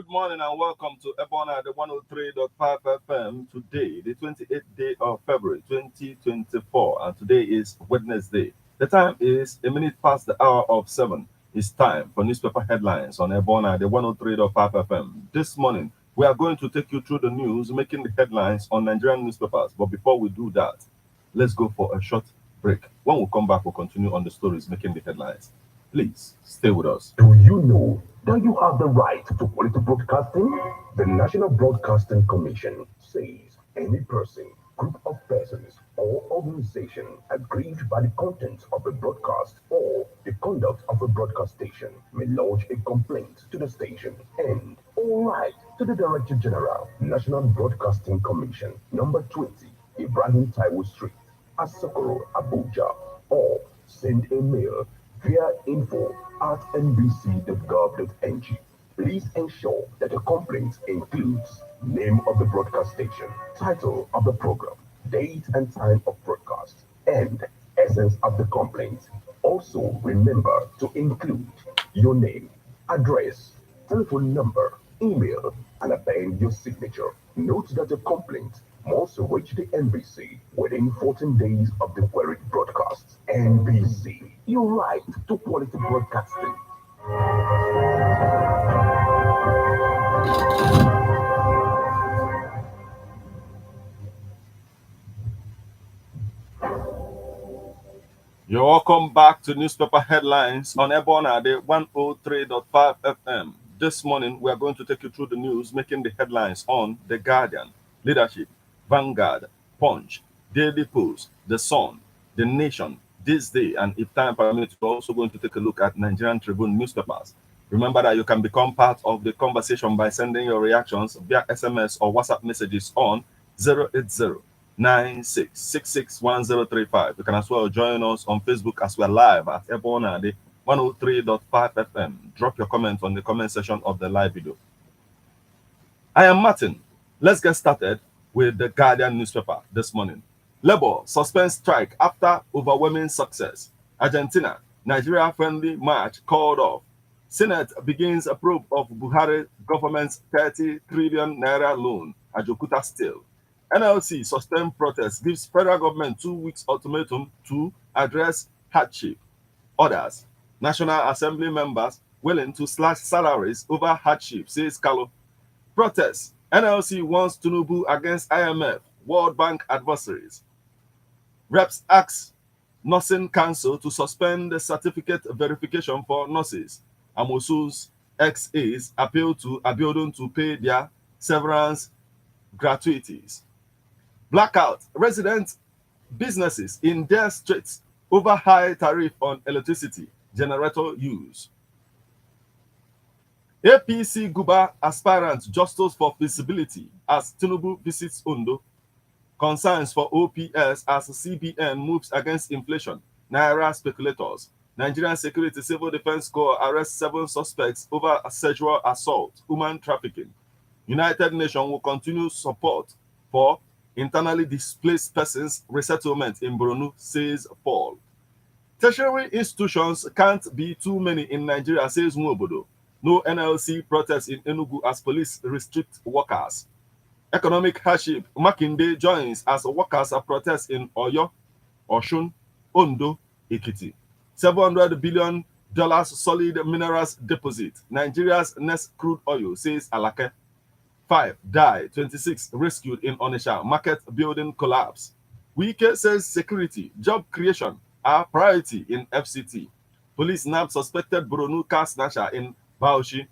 Good morning and welcome to Ebona, the 103.5 FM. Today, the 28th day of February 2024, and today is Wednesday. The time is a minute past the hour of 7. It's time for newspaper headlines on Ebona, the 103.5 FM. This morning, we are going to take you through the news making the headlines on Nigerian newspapers. But before we do that, let's go for a short break. When we come back, we'll continue on the stories making the headlines. Please stay with us. Do you know that you have the right to quality broadcasting? The National Broadcasting Commission says any person, group of persons, or organization aggrieved by the content of a broadcast or the conduct of a broadcast station may lodge a complaint to the station and all right to the Director General, National Broadcasting Commission, number 20, Ibrahim Taiwo Street, Asokoro, Abuja, or send a mail via info@nbc.gov.ng. Please ensure that the complaint includes name of the broadcast station, title of the program, date and time of broadcast, and essence of the complaint. Also, remember to include your name, address, telephone number, email, and append your signature. Note that the complaint must reach the NBC within 14 days of the queried broadcast. NBC, your right to quality broadcasting. You're welcome back to newspaper headlines on Ebona, the 103.5 FM. This morning, we are going to take you through the news making the headlines on The Guardian, Leadership, Vanguard, Punch, Daily Post, The Sun, The Nation, This Day, and if time permits, we're also going to take a look at Nigerian Tribune newspapers. Remember that you can become part of the conversation by sending your reactions via SMS or WhatsApp messages on 080 96661035. You can as well join us on Facebook as we're live at Ebona, the 103.5 FM. Drop your comments on the comment section of the live video. I am Martin. Let's get started with the Guardian newspaper this morning. Labour suspends strike after overwhelming success. Argentina, Nigeria friendly march called off. Senate begins a probe of Buhari government's 30 trillion naira loan. Ajokuta Steel. NLC suspend protest, gives federal government 2 weeks ultimatum to address hardship. Others, National Assembly members willing to slash salaries over hardship, says Kalo. Protest, NLC wants Tinubu against IMF, World Bank adversaries. Reps ask Nursing Council to suspend the certificate verification for nurses. Amosu's ex-aides appeal to Abiodun to pay their severance gratuities. Blackout, resident businesses in their streets over high tariff on electricity, generator use. APC Guba aspirant justice for feasibility as Tinubu visits Ondo. Concerns for OPS as CBN moves against inflation. Naira speculators. Nigerian Security Civil Defense Corps arrests 7 suspects over sexual assault, human trafficking. United Nations will continue support for internally displaced persons resettlement in Borno, says Paul. Tertiary institutions can't be too many in Nigeria, says Nwobodo. No NLC protests in Enugu as police restrict workers. Economic hardship, Makinde joins as workers protest in Oyo, Oshun, Ondo, Ekiti. $700 billion solid minerals deposit. Nigeria's next crude oil, says Alake. 5 die, 26 rescued in Onisha. Market building collapse. Wike says security, job creation are priority in FCT. Police nab suspected Boronu car snatcher in Bauchi.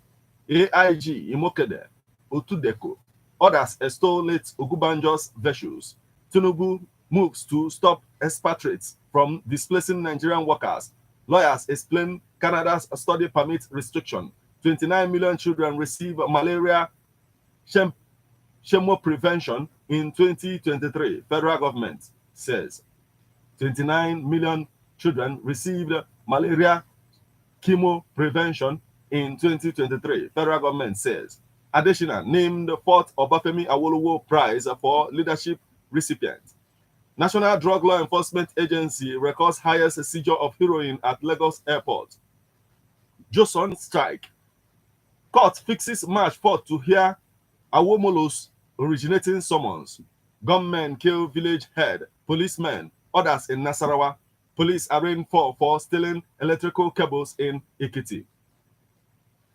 AIG Imokede, Otudeko. Others extol late Ogubanjo's virtues. Tinubu moves to stop expatriates from displacing Nigerian workers. Lawyers explain Canada's study permit restriction. 29 million children receive malaria chemo prevention in 2023. Federal government says 29 million children received malaria chemo prevention in 2023. Federal government says. Additional named 4th Obafemi Awolowo Prize for Leadership recipient. National Drug Law Enforcement Agency records highest seizure of heroin at Lagos Airport. Johnson strike. Court fixes March 4th to hear Awomolo's originating summons. Gunmen kill village head, policemen, others in Nasarawa. Police arraigned for stealing electrical cables in Ekiti.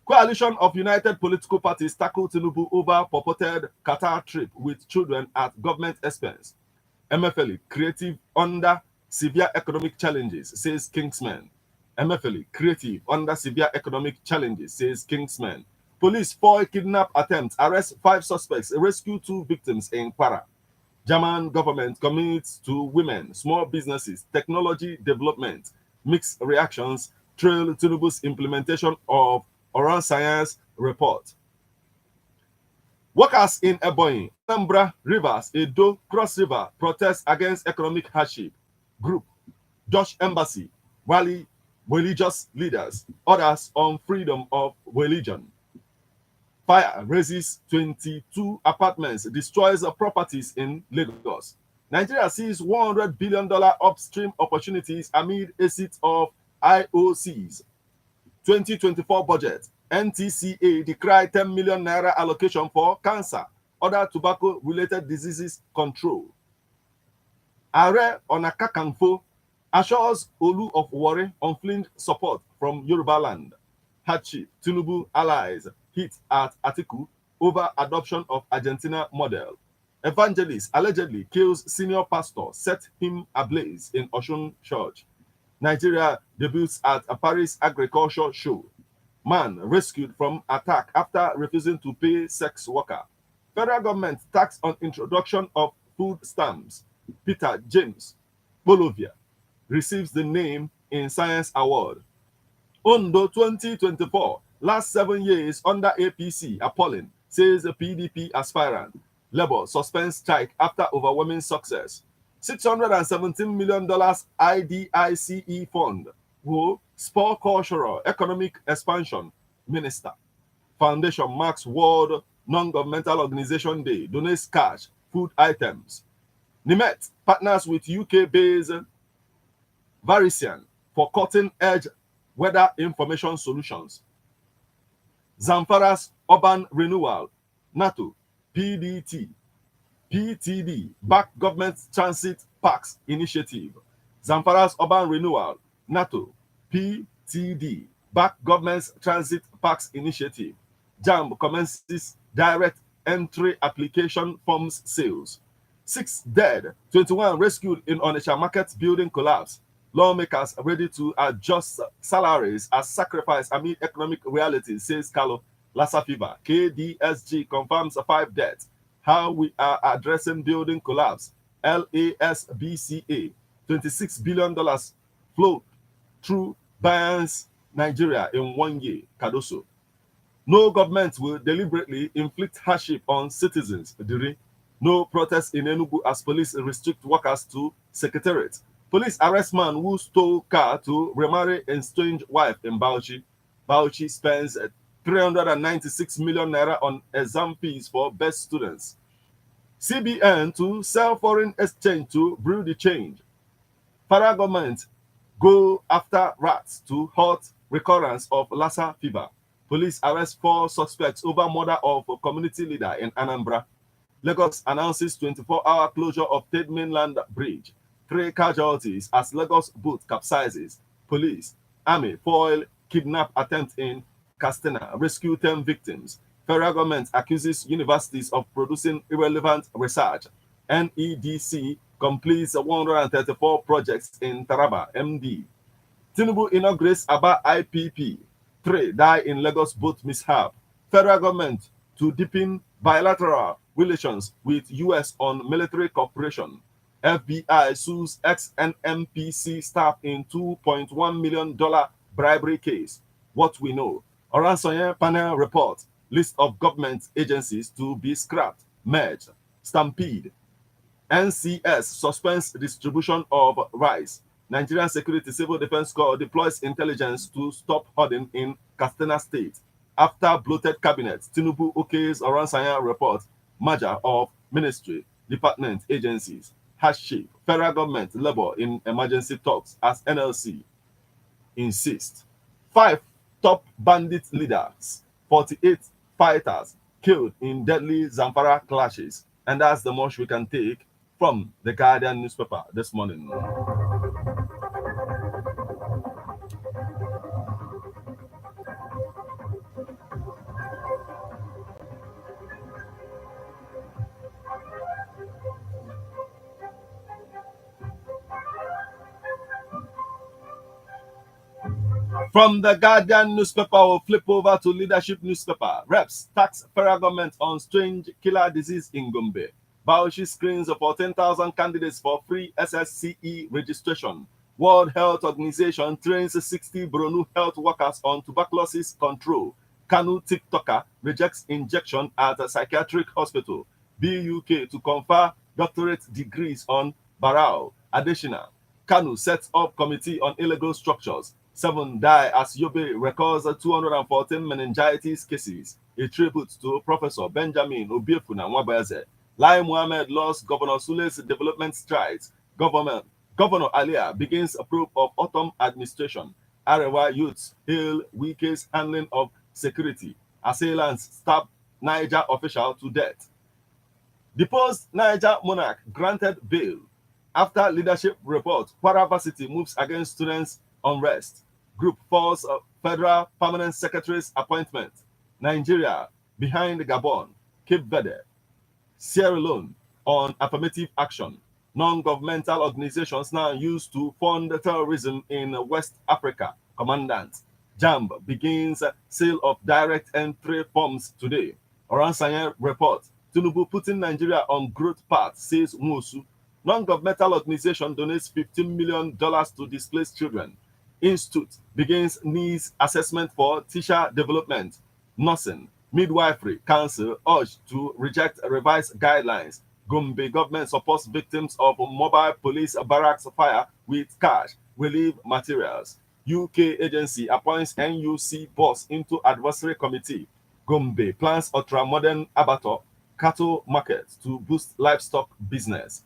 Coalition of united political parties tackle Tinubu over purported Qatar trip with children at government expense. MFLE creative under severe economic challenges, says Kingsman. MFLE creative under severe economic challenges, says Kingsman. Police foil kidnap attempts, arrest 5 suspects, rescue 2 victims in Kwara. German government commits to women, small businesses, technology development. Mixed reactions trail Tinubu's implementation of Oral Science report. Workers in Ebonyi, Anambra, Rivers, Edo, Cross River protest against economic hardship. Group, Dutch Embassy, rally religious leaders, others on freedom of religion. Fire raises 22 apartments, destroys properties in Lagos. Nigeria sees $100 billion upstream opportunities amid exit of IOCs. 2024 budget, NTCA decried 10 million naira allocation for cancer, other tobacco-related diseases control. Ààrẹ Ọ̀nà Kakanfò assures Olu of Warri unflinching support from Yoruba land. Hardship, Tinubu allies hit at Atiku over adoption of Argentina model. Evangelist allegedly kills senior pastor, set him ablaze in Osun Church. Nigeria debuts at a Paris agriculture show. Man rescued from attack after refusing to pay sex worker. Federal government tax on introduction of food stamps. Peter James Bolovia receives the Name in Science Award. Ondo 2024, last 7 years under APC, appalling, says the PDP aspirant. Labour suspends strike after overwhelming success. $617 million IDICE fund will spur cultural economic expansion. Minister. Foundation marks World Non-Governmental Organization Day, donates cash, food items. Nimet partners with UK-based Varisian for cutting-edge weather information solutions. Zamfara's urban renewal, NATO, PDT, PTD, back government transit parks initiative. Zamfara's urban renewal, NATO, PTD, back government's transit parks initiative. JAMB commences direct entry application forms sales. 6 dead, 21 rescued in Onitsha market building collapse. Lawmakers ready to adjust salaries as sacrifice amid economic realities, says Carlo Lassa Fever. KDSG confirms 5 deaths. How we are addressing building collapse. LASBCA, $26 billion flow through Bayern's Nigeria in 1 year. Cardoso. No government will deliberately inflict hardship on citizens. Diri. No protest in Enugu as police restrict workers to secretariat. Police arrest man who stole car to remarry estranged wife in Bauchi. Bauchi spends 396 million naira on exam fees for best students. CBN to sell foreign exchange to brew the change. Federal government go after rats to halt recurrence of Lassa fever. Police arrest 4 suspects over murder of a community leader in Anambra. Lagos announces 24-hour closure of Third Mainland Bridge. 3 casualties as Lagos boat capsizes. Police, army foil kidnap attempt in Castena. Rescue 10 victims. Federal government accuses universities of producing irrelevant research. NEDC completes 134 projects in Taraba, MD. Tinubu inaugurates Aba IPP. 3 die in Lagos boat mishap. Federal government to deepen bilateral relations with U.S. on military cooperation. FBI sues ex-NMPC staff in $2.1 million bribery case. What we know. Oransoyen panel report. List of government agencies to be scrapped, merged. Stampede. NCS suspends distribution of rice. Nigerian Security Civil Defense Corps deploys intelligence to stop hoarding in Castena State. After bloated cabinet, Tinubu okays Oransoyen report. Merger of ministry, department, agencies. Hardship. Federal government labor in emergency talks as NLC insists. 5 top bandit leaders 48 fighters killed in deadly Zamfara clashes. And that's the much we can take from the Guardian newspaper this morning. From the Guardian newspaper, we'll flip over to Leadership newspaper. Reps tax federal government on strange killer disease in Gombe. Bauchi screens for 10,000 candidates for free SSCE registration. World Health Organization trains 60 Borno health workers on tuberculosis control. Kanu TikToker rejects injection at a psychiatric hospital. BUK to confer doctorate degrees on Barao. Additional. Kanu sets up committee on illegal structures. 7 die as Yobe records 214 meningitis cases. A tribute to Professor Benjamin Obiefuna Nwabeze. Lai Mohammed lost Governor Sule's development strides. Governor Alia begins a probe of autumn administration. Arewa youths hail Wike's handling of security. Assailants stab Niger official to death. Deposed Niger monarch granted bail. After leadership report, Kwara Varsity moves against students' unrest. Group falls federal permanent secretary's appointment. Nigeria behind Gabon, Cape Verde, Sierra Leone on affirmative action. Non-governmental organizations now used to fund terrorism in West Africa. Commandant JAMB begins sale of direct entry forms today. Oransanye report. Tinubu putting Nigeria on growth path, says Musu. Non-governmental organization donates $15 million to displaced children. Institute begins needs assessment for teacher development. Nursing, midwifery council urged to reject revised guidelines. Gombe government supports victims of mobile police barracks fire with cash, relief materials. UK agency appoints NUC boss into advisory committee. Gombe plans ultra-modern abattoir cattle market to boost livestock business.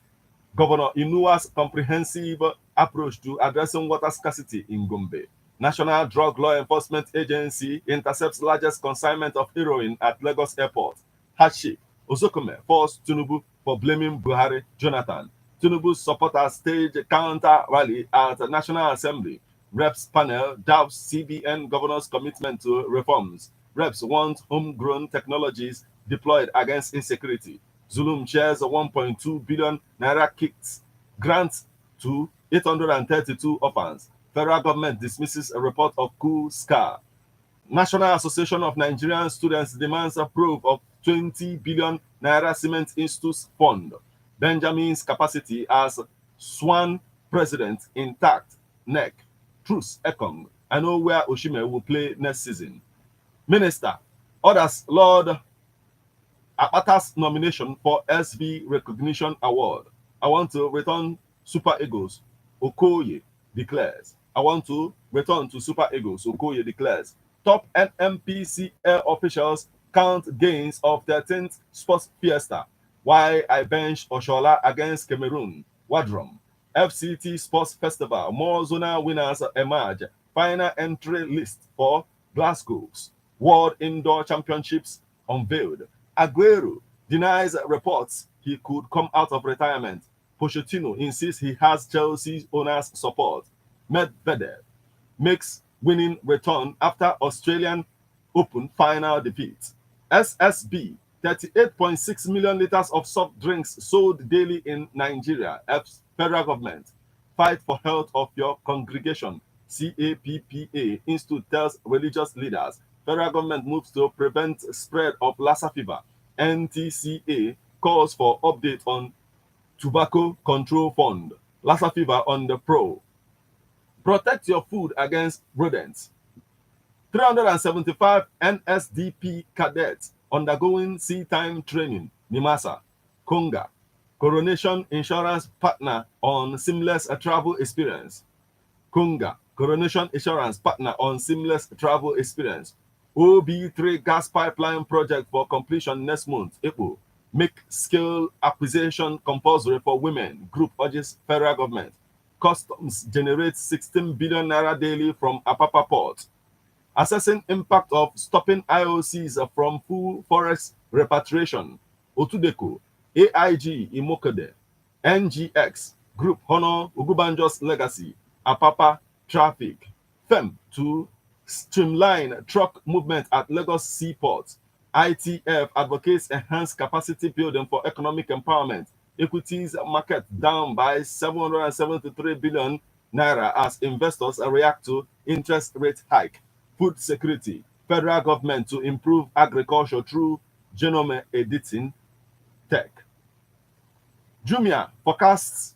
Governor Inua's comprehensive approach to addressing water scarcity in Gombe. National Drug Law Enforcement Agency intercepts largest consignment of heroin at Lagos Airport. Hardship. Osokome falls Tinubu for blaming Buhari Jonathan. Tinubu's supporters stage counter rally at the National Assembly. Reps panel doubts CBN governor's commitment to reforms. Reps want homegrown technologies deployed against insecurity. Zulum shares 1.2 billion naira kicks grants to 832 orphans. Federal government dismisses a report of coup scar. National Association of Nigerian Students demands approve of 20 billion naira cement institute fund. Benjamin's capacity as Swan president intact. Neck. Truce Ekong. I know where Oshime will play next season. Minister orders Lord Akpata's nomination for SV Recognition Award. I want to return Super Eagles. Okoye declares. I want to return to Super Eagles. Okoye declares. Top NMPCL officials count gains of 13th Sports Fiesta. Why I bench Oshola against Cameroon. Wadrom. FCT Sports Festival. More zonal winners emerge. Final entry list for Glasgow's World Indoor Championships unveiled. Aguero denies reports he could come out of retirement. Pochettino insists he has Chelsea's owners' support. Medvedev makes winning return after Australian Open final defeat. SSB, 38.6 million liters of soft drinks sold daily in Nigeria. Federal government, fight for health of your congregation. CAPPA Institute tells religious leaders. Federal government moves to prevent spread of Lassa fever. NTCA calls for update on Tobacco Control Fund. Lassa fever on the prowl. Protect your food against rodents. 375 NSDP cadets undergoing sea time training. Nimasa, Konga. Coronation Insurance partner on seamless travel experience. Konga. Coronation Insurance partner on seamless travel experience. OB3 gas pipeline project for completion next month. April. Make skill acquisition compulsory for women. Group urges federal government. Customs generates 16 billion naira daily from Apapa Port. Assessing impact of stopping IOCs from full forex repatriation. Otudeco, AIG Imokede, NGX Group Honor Ugubanjo's legacy. Apapa Traffic. FEM to streamline truck movement at Lagos Seaport. ITF advocates enhanced capacity building for economic empowerment. Equities market down by 773 billion naira as investors react to interest rate hike. Food security. Federal government to improve agriculture through genome editing tech. Jumia forecasts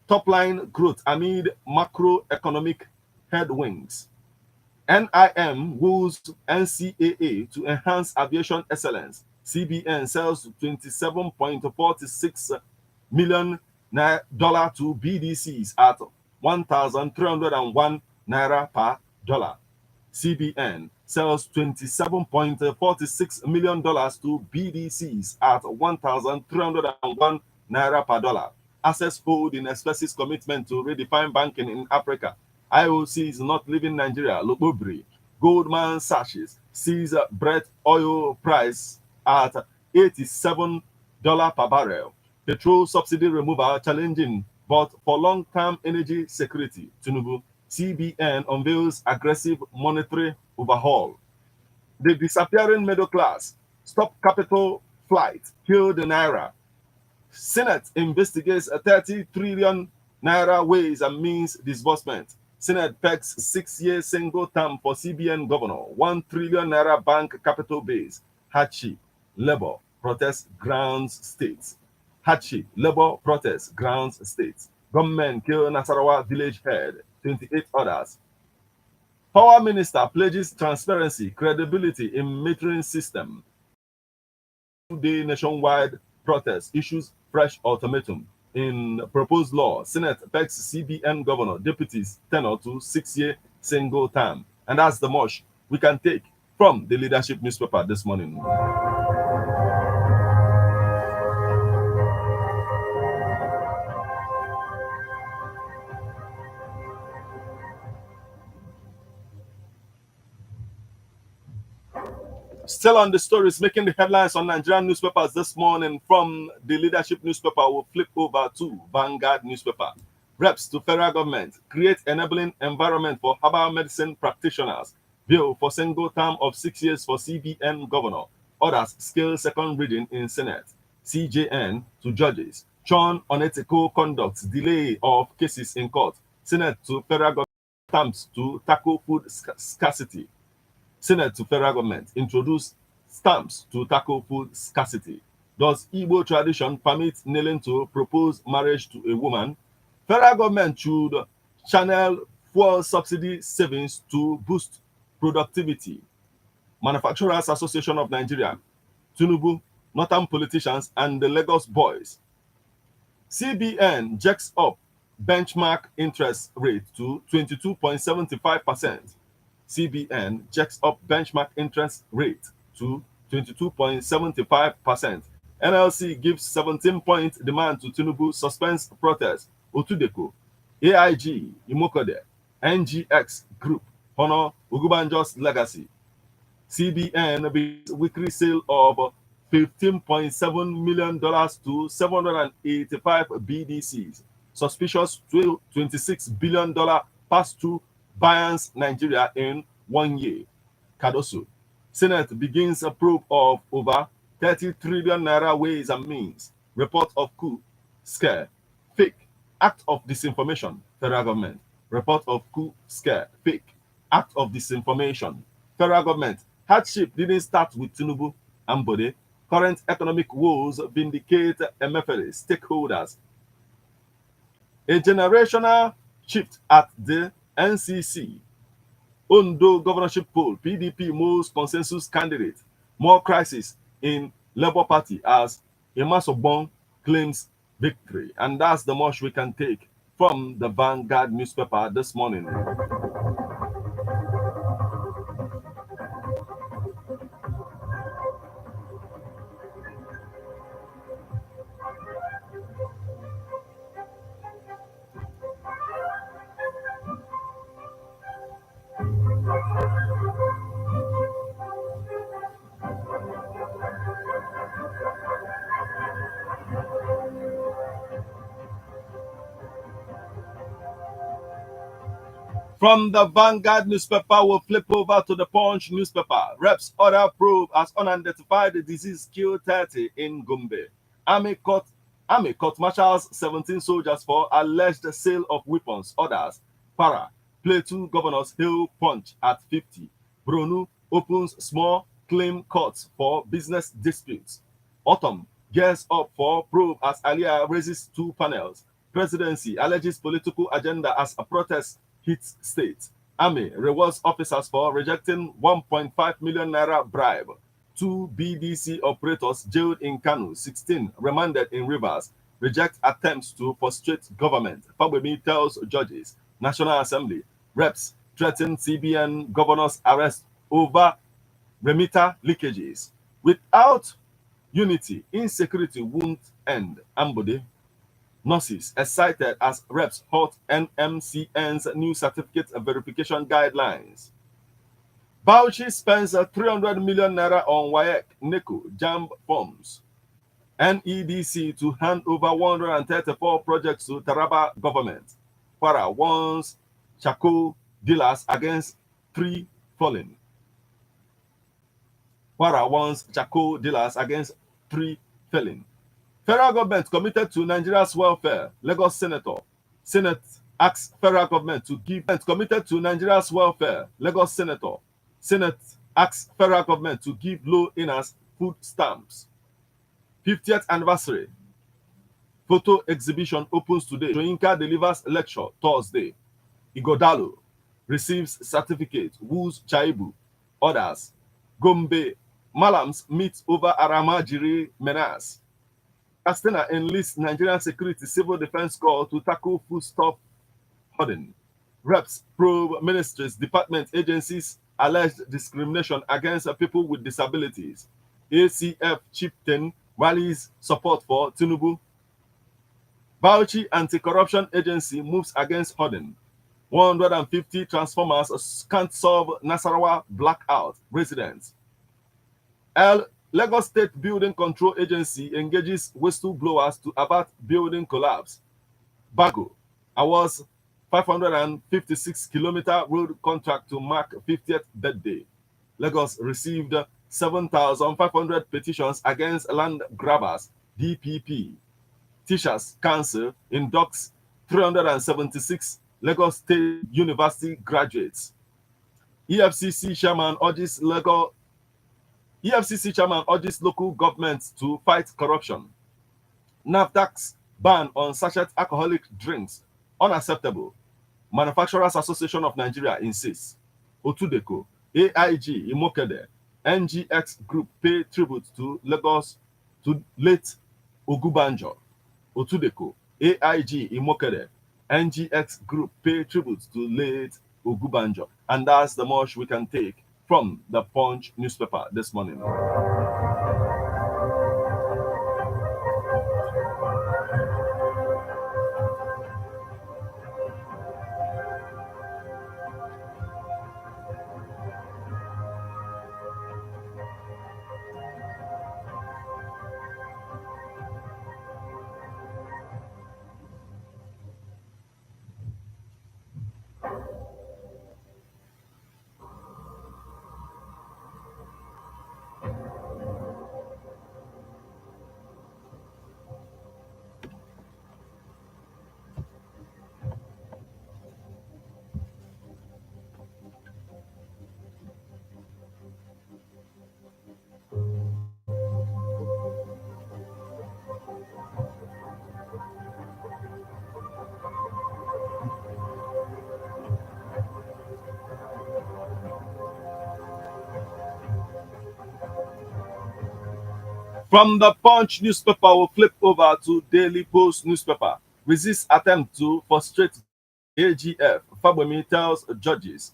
top-line growth amid macroeconomic headwinds. NIM woos NCAA to enhance aviation excellence. CBN sells $27.46 million to BDCs at 1,301 naira per dollar. CBN sells $27.46 million to BDCs at 1,301 naira per dollar. Access Holding expresses commitment to redefine banking in Africa. IOC is not leaving Nigeria. Lobobri. Goldman Sachs sees Brent oil price at $87 per barrel. Petrol subsidy removal challenging, but for long-term energy security. Tinubu. CBN unveils aggressive monetary overhaul. The disappearing middle class. Stop capital flight. Kill the naira. Senate investigates a 30 trillion naira ways and means disbursement. Senate pegs 6-year single term for CBN governor. 1 trillion naira bank capital base. Hardship. Labor protest grounds states. Hardship. Labor protest grounds states. Gunmen kill Nasarawa village head. 28 others. Power minister pledges transparency, credibility in metering system. 2-day nationwide protest issues fresh ultimatum. In proposed law, Senate begs CBN governor deputies tenure to 6-year single term. And that's the much we can take from the leadership newspaper this morning. Still on the stories making the headlines on Nigerian newspapers this morning from the leadership newspaper, we'll flip over to Vanguard newspaper. Reps to federal government create enabling environment for herbal medicine practitioners. Bill for single term of 6 years for CBN governor. Others scale second reading in Senate. CJN to judges. Churn unethical conduct, delay of cases in court. Senate to federal government stamps to tackle food scarcity. Senate to federal government introduce stamps to tackle food scarcity. Does Igbo tradition permit kneeling to propose marriage to a woman? Federal government should channel fuel subsidy savings to boost productivity. Manufacturers Association of Nigeria, Tinubu, Northern politicians, and the Lagos boys. CBN jacks up benchmark interest rate to 22.75%. CBN jacks up benchmark interest rate to 22.75%. NLC gives 17-point demand to Tinubu, suspends protest. Otudeco, AIG, Imokode, NGX Group, honor Ugubanjo's legacy. CBN begins weekly sale of $15.7 million to 785 BDCs. Suspicious $26 billion passed through Binance Nigeria in 1 year. Cardoso. Senate begins a probe of over 30 trillion naira ways and means. Report of coup, scare, fake, act of disinformation, federal government. Report of coup, scare, fake, act of disinformation, federal government. Hardship didn't start with Tinubu and Bode. Current economic woes vindicate MFLA stakeholders. A generational shift at the NCC. Ondo governorship poll, PDP moves consensus candidate. More crisis in Labour Party as Imasobon claims victory. And that's the much we can take from the Vanguard newspaper this morning. From the Vanguard newspaper, we'll flip over to the Punch newspaper. Reps order probe as unidentified disease killed 30 in Gombe. Army court martials 17 soldiers for alleged sale of weapons. Others, para. Plateau governors hail Punch at 50. Bronu opens small claim courts for business disputes. Autumn gears up for probe as Alia raises 2 panels. Presidency alleges political agenda as a protest hits state. Army rewards officers for rejecting 1.5 million naira bribe. 2 BDC operators jailed in Kano, 16 remanded in Rivers, reject attempts to frustrate government. Fagbemi tells judges. National Assembly reps threaten CBN governor's arrest over remitter leakages. Without unity, insecurity won't end. Ambode. Nurses excited as reps halt NMCN's new certificate verification guidelines. Bauchi spends 300 million naira on WAEC NECO JAMB forms. NEDC to hand over 134 projects to Taraba government. Kwara warns charcoal dealers against 3 falling. Kwara warns charcoal dealers against 3 felling. Federal government committed to Nigeria's welfare. Lagos Senator. Senate asks federal government to give committed to Nigeria's welfare. Lagos Senator. Senate asks federal government to give low earners food stamps. 50th anniversary. Photo exhibition opens today. Soyinka delivers lecture Thursday. Igodalo receives certificate. Woos Chaibu. Others. Gombe Malams meet over Aramajiri menace. Castina enlists Nigerian Security Civil Defense Corps to tackle foodstuff hoarding. Reps probe ministries, department agencies alleged discrimination against people with disabilities. ACF chieftain rallies support for Tinubu. Bauchi Anti-Corruption Agency moves against hoarding. 150 transformers can't solve Nasarawa blackout. Residents. Lagos State Building Control Agency engages whistleblowers to avert building collapse. Bago awards 556-kilometer road contract to mark 50th birthday. Lagos received 7,500 petitions against land grabbers. DPP. Teachers Council inducts 376 Lagos State University graduates. EFCC chairman urges local governments to fight corruption. NAFDAC's ban on sachet alcoholic drinks unacceptable. Manufacturers Association of Nigeria insists. Otudeco, AIG Imokede, NGX Group pay tribute to late Ogubanjo. Otudeco, AIG Imokede, NGX Group pay tribute to late Ogubanjo. And that's the much we can take from the Punch newspaper this morning. From the Punch newspaper, we'll flip over to Daily Post newspaper. Resist attempt to frustrate AGF. Fagbemi tells judges.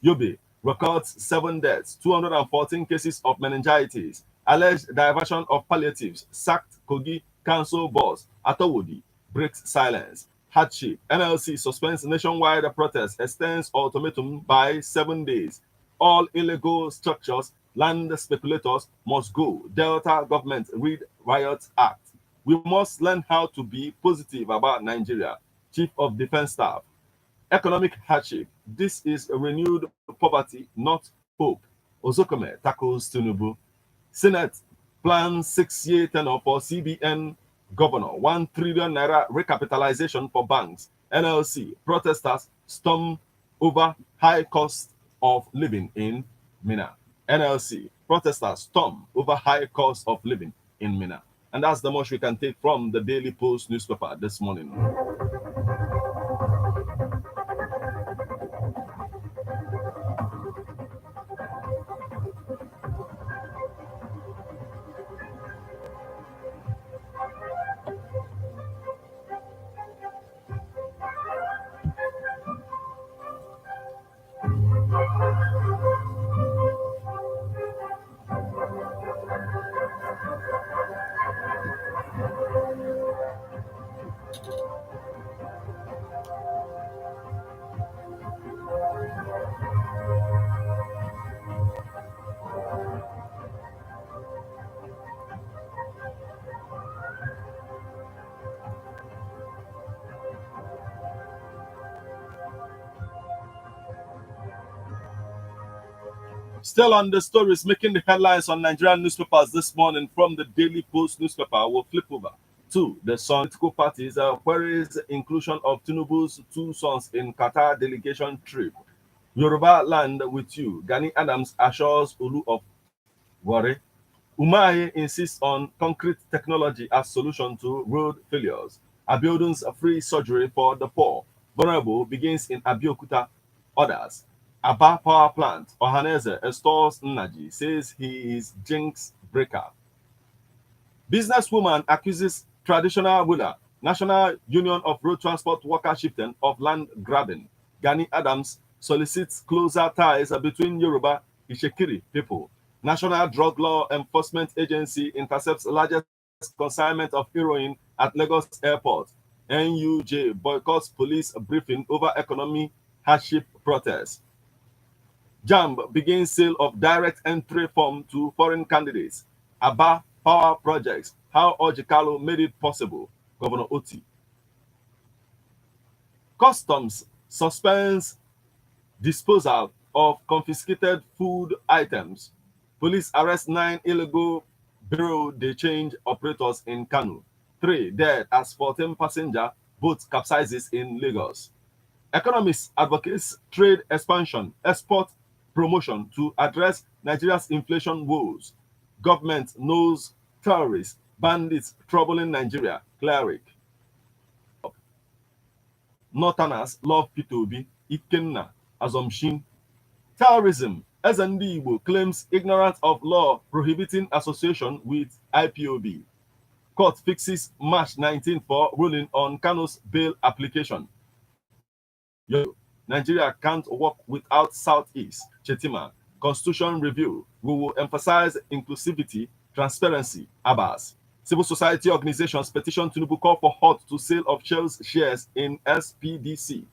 Yobe records 7 deaths, 214 cases of meningitis. Alleged diversion of palliatives. Sacked Kogi Council boss. Atowodi breaks silence. Hardship. NLC suspends nationwide protest. Extends ultimatum by 7 days. All illegal structures, land speculators must go. Delta government read Riot Act. We must learn how to be positive about Nigeria. Chief of Defense Staff. Economic hardship. This is a renewed poverty, not hope. Ozokome tackles Tinubu. Senate plans 6-year tenure for CBN governor, 1 trillion naira recapitalization for banks. NLC protesters storm over high cost of living in Mina. NLC protesters storm over high cost of living in Mina. And that's the much we can take from the Daily Post newspaper this morning. Still on the stories making the headlines on Nigerian newspapers this morning from the Daily Post newspaper, we'll flip over to the political parties queries inclusion of Tinubu's two sons in Qatar delegation trip. Yoruba land with you. Gani Adams assures Ulu of Wari. Umahi insists on concrete technology as solution to road failures. Abiodun's free surgery for the poor. Vulnerable begins in Abeokuta. Others. Aba Power Plant. Ohaneze extols Nnaji, says he is jinx breaker. Businesswoman accuses traditional ruler, National Union of Road Transport Workers Chieftain, of land grabbing. Gani Adams solicits closer ties between Yoruba Ishekiri people. National Drug Law Enforcement Agency intercepts largest consignment of heroin at Lagos Airport. NUJ boycotts police briefing over economy hardship protests. JAMB begins sale of direct entry form to foreign candidates. Aba Power Projects, how Ojikalo made it possible. Governor Oti. Customs suspends disposal of confiscated food items. Police arrest 9 illegal bureau de change operators in Kano. 3 dead as 14 passenger boat capsizes in Lagos. Economists advocates trade expansion, export promotion to address Nigeria's inflation woes. Government knows terrorists, bandits troubling Nigeria. Cleric. Northerners love P2B. Ikenna Assumption. Terrorism. SND Igbo claims ignorance of law prohibiting association with IPOB. Court fixes March 19 for ruling on Kano's bail application. Nigeria can't work without Southeast. Chetima. Constitution review. We will emphasize inclusivity, transparency. Abbas. Civil society organizations petition Tinubu call for halt to sale of Shell's shares in SPDC.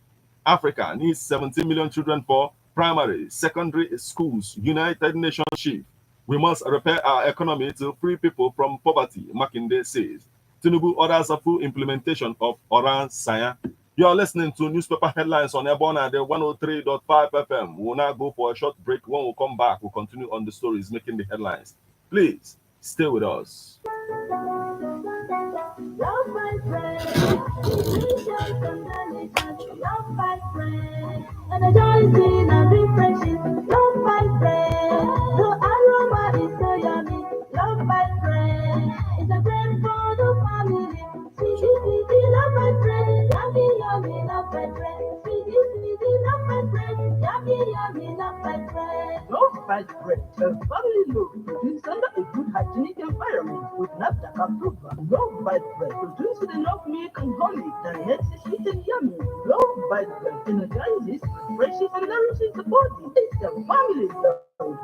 Africa needs 17 million children for primary, secondary schools. United Nations chief. We must repair our economy to free people from poverty, Makinde says. Tinubu orders a full implementation of Oran Saya. You are listening to newspaper headlines on Airborne at the 103.5 FM. We'll now go for a short break. When we come back, we'll continue on the stories making the headlines. Please stay with us. Love my friend, love my friend, energizing and refreshing. Love my friend, the aroma is so yummy. Love my friend, it's a friend for the family. Sweetie, sweetie, love my friend, yummy, yummy, love my friend. Sweetie, sweetie, love my friend, yummy, yummy, love my friend. Love by Bread, a family loaf produced under a good hygienic environment with NAFDAC approval. Love by Bread, produced with enough milk and honey that makes it sweet and yummy. Love by Bread energizes, refreshes, and nourishes the body. It's a family love.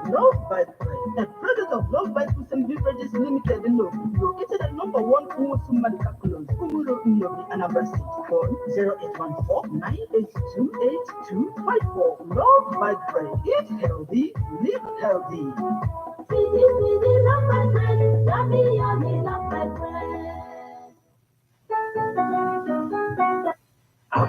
Love by Bread, a product of Love by Foods and Beverages Limited in Love, located at number 1 Umusu Manikakulon, Umuro Unobi, Anambra State. Phone 0814 982 8254. Love by Bread. Eat healthy, live healthy. Sweetie, sweetie, love my friend, yummy, yummy, love my friend. Holy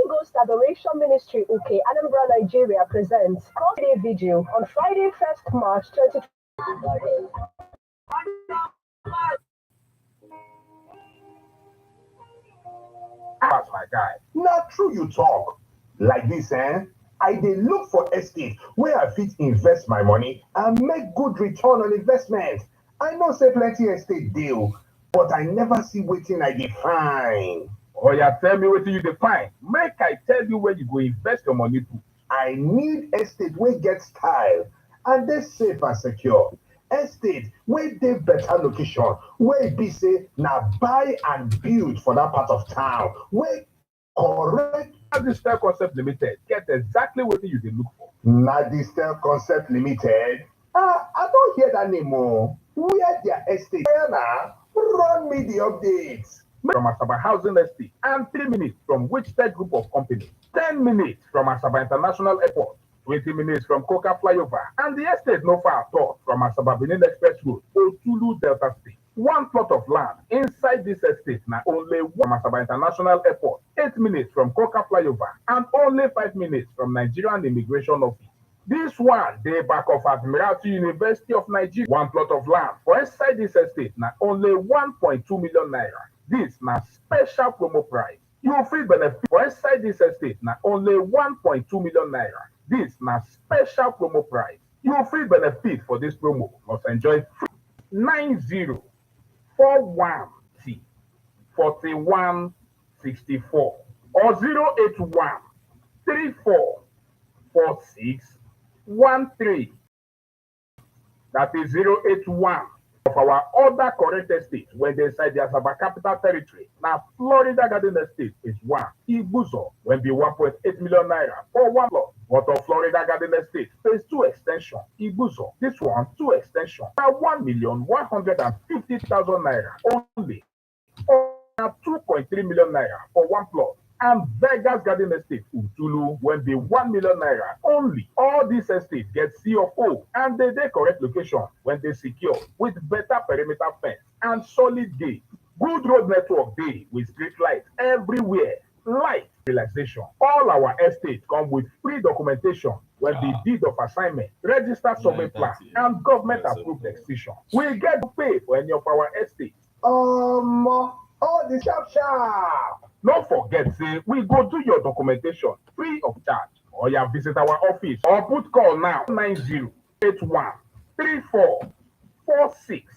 Ghost Adoration Ministry UK Anambra Nigeria presents Cross-Day Vigil on Friday 1st March 2020. That's my guy. Not true you talk. Like this, I dey look for estate where I fit invest my money and make good return on investment. I know say plenty estate deal, but I never see wetin I dey find. Oh yeah, tell me what you define. Make I tell you where you go invest your money to. I need estate wey get style and dey safe and secure. Estate wey dey better location, wey be say na buy and build for that part of town, wey correct. Distel Concept Limited get exactly what you dey look for. Na Distel Concept Limited? I don't hear that name more. Where their estate? Now, run me the updates. From Asaba Housing Estate and 3 minutes from Wichita Group of Companies, 10 minutes from Asaba International Airport, 20 minutes from Coca Flyover, and the estate no far at all from Asaba Benin Express Road, Otulu Delta State. One plot of land inside this estate now only one from Asaba International Airport, 8 minutes from Coca Flyover, and only 5 minutes from Nigerian Immigration Office. This one, they back of Admiralty University of Nigeria. One plot of land for inside this estate now only 1.2 million naira. This now special promo price. You will free benefit for inside this estate now only 1.2 million naira. This now special promo price. You will free benefit for this promo. Must enjoy free 9041 4164 or 081 344613. That is 081 of our other correct estates when they inside the Asaba Capital Territory. Now, Florida Garden Estate is one. Ibuzo will be 1.8 million naira for one plot. But of Florida Garden Estate, phase 2 extension. Ibuzo, this one, 2 extension. Now, 1,150,000 naira only. Or 2.3 million naira for one plot. And Vegas Garden Estate, Utulu, will be 1 million naira only. All these estates get C of O and they correct location when they secure with better perimeter fence and solid gate. Good road network day with street lights everywhere. Light relaxation. All our estates come with free documentation when the deed of assignment, registered survey plan, and government approved extension. We get to pay for any of our estates. All the sharp. Don't forget, say we go do your documentation free of charge. Or you visit our office or put call now 9081 3446.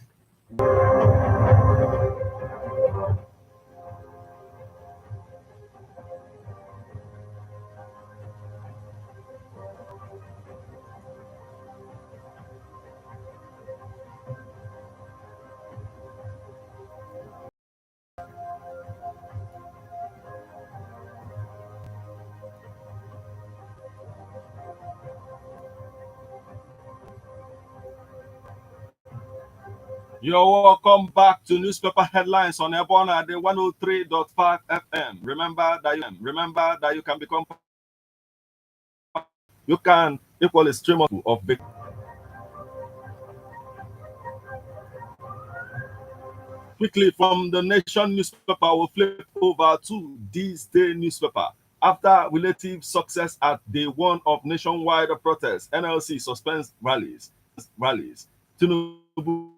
You're welcome back to newspaper headlines on Ebona at the 103.5 FM. Remember that you can become equal a stream of big. Quickly from the Nation newspaper, we'll flip over to this day newspaper. After relative success at day one of nationwide protests, NLC suspends rallies. Tinubu